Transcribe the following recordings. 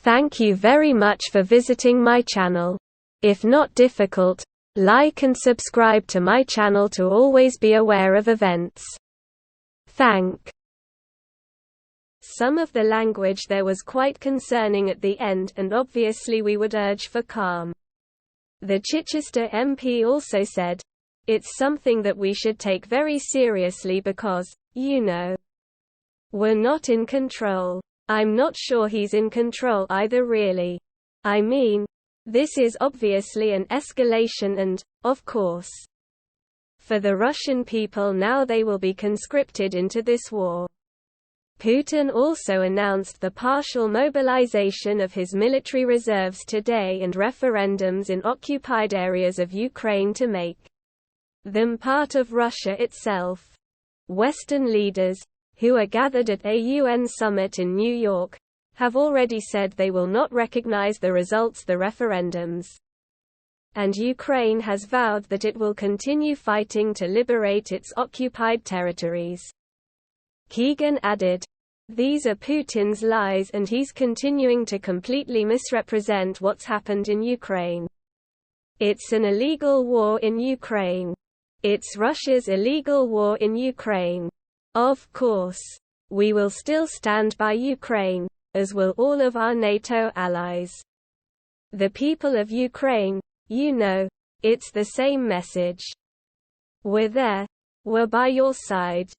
Thank you very much for visiting my channel. If not difficult, like and subscribe to my channel to always be aware of events. Thank. Some of the language there was quite concerning at the end, and obviously we would urge for calm. The Chichester MP also said, "It's something that we should take very seriously because, we're not in control." I'm not sure he's in control either really. I mean, this is obviously an escalation and, of course, for the Russian people now they will be conscripted into this war. Putin also announced the partial mobilization of his military reserves today and referendums in occupied areas of Ukraine to make them part of Russia itself. Western leaders, who are gathered at a UN summit in New York, have already said they will not recognize the results the referendums. And Ukraine has vowed that it will continue fighting to liberate its occupied territories. Keegan added, "These are Putin's lies and he's continuing to completely misrepresent what's happened in Ukraine. It's an illegal war in Ukraine. It's Russia's illegal war in Ukraine. Of course, we will still stand by Ukraine, as will all of our NATO allies. The people of Ukraine, it's the same message. We're there, we're by your side.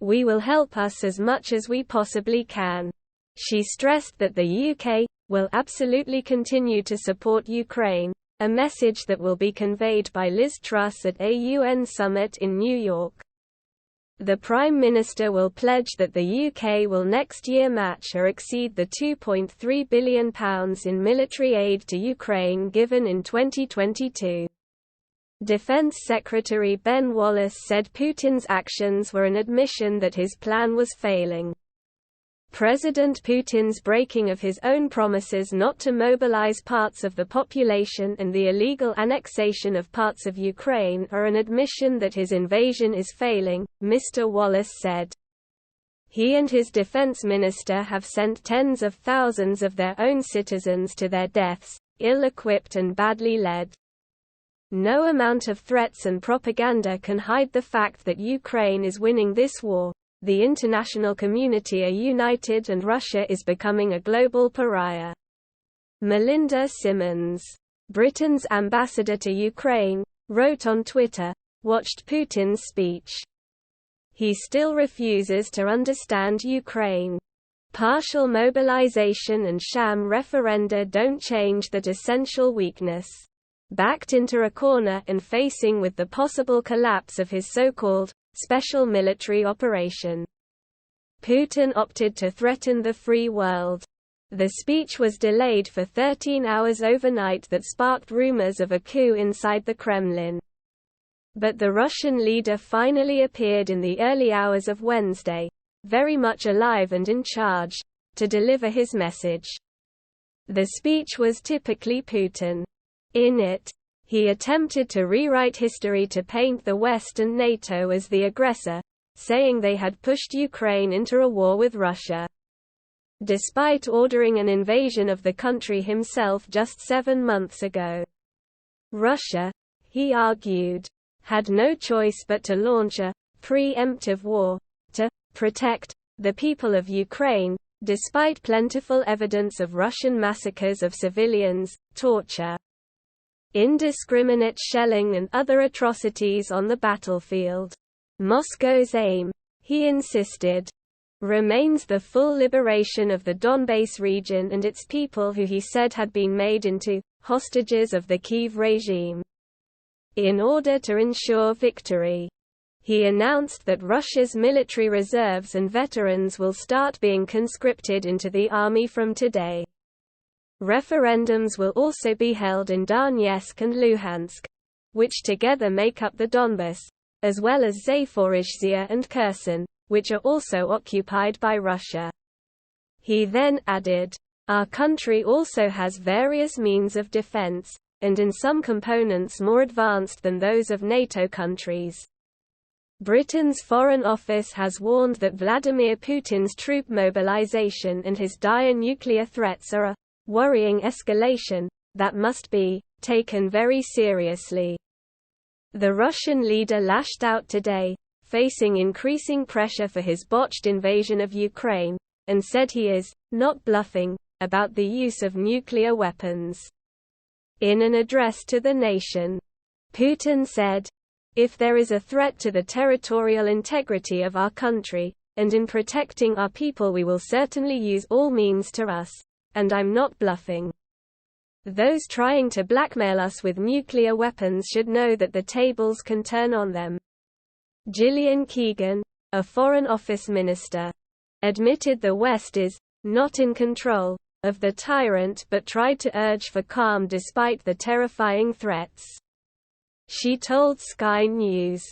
We will help us as much as we possibly can." She stressed that the UK will absolutely continue to support Ukraine, a message that will be conveyed by Liz Truss at a UN summit in New York. The Prime Minister will pledge that the UK will next year match or exceed the £2.3 billion in military aid to Ukraine given in 2022. Defense Secretary Ben Wallace said Putin's actions were an admission that his plan was failing. President Putin's breaking of his own promises not to mobilize parts of the population and the illegal annexation of parts of Ukraine are an admission that his invasion is failing, Mr. Wallace said. He and his defense minister have sent tens of thousands of their own citizens to their deaths, ill-equipped and badly led. No amount of threats and propaganda can hide the fact that Ukraine is winning this war. The international community are united and Russia is becoming a global pariah. Melinda Simmons, Britain's ambassador to Ukraine, wrote on Twitter, "Watched Putin's speech. He still refuses to understand Ukraine. Partial mobilization and sham referenda don't change that essential weakness. Backed into a corner and facing with the possible collapse of his so-called special military operation. Putin opted to threaten the free world. The speech was delayed for 13 hours overnight that sparked rumors of a coup inside the Kremlin. But the Russian leader finally appeared in the early hours of Wednesday, very much alive and in charge, to deliver his message. The speech was typically Putin. In it, he attempted to rewrite history to paint the West and NATO as the aggressor, saying they had pushed Ukraine into a war with Russia. Despite ordering an invasion of the country himself just 7 months ago. Russia, he argued, had no choice but to launch a preemptive war to protect the people of Ukraine, despite plentiful evidence of Russian massacres of civilians, torture, indiscriminate shelling and other atrocities on the battlefield. Moscow's aim, he insisted, remains the full liberation of the Donbass region and its people who he said had been made into hostages of the Kyiv regime. In order to ensure victory, he announced that Russia's military reserves and veterans will start being conscripted into the army from today. Referendums will also be held in Donetsk and Luhansk, which together make up the Donbas, as well as Zaporizhzhia and Kherson, which are also occupied by Russia. He then added, "Our country also has various means of defense, and in some components more advanced than those of NATO countries." Britain's Foreign Office has warned that Vladimir Putin's troop mobilization and his dire nuclear threats are a worrying escalation that must be taken very seriously. The Russian leader lashed out today, facing increasing pressure for his botched invasion of Ukraine, and said he is not bluffing about the use of nuclear weapons. In an address to the nation, Putin said, "If there is a threat to the territorial integrity of our country, and in protecting our people, we will certainly use all means to us, and I'm not bluffing. Those trying to blackmail us with nuclear weapons should know that the tables can turn on them." Gillian Keegan, a Foreign Office minister, admitted the West is not in control of the tyrant but tried to urge for calm despite the terrifying threats. She told Sky News,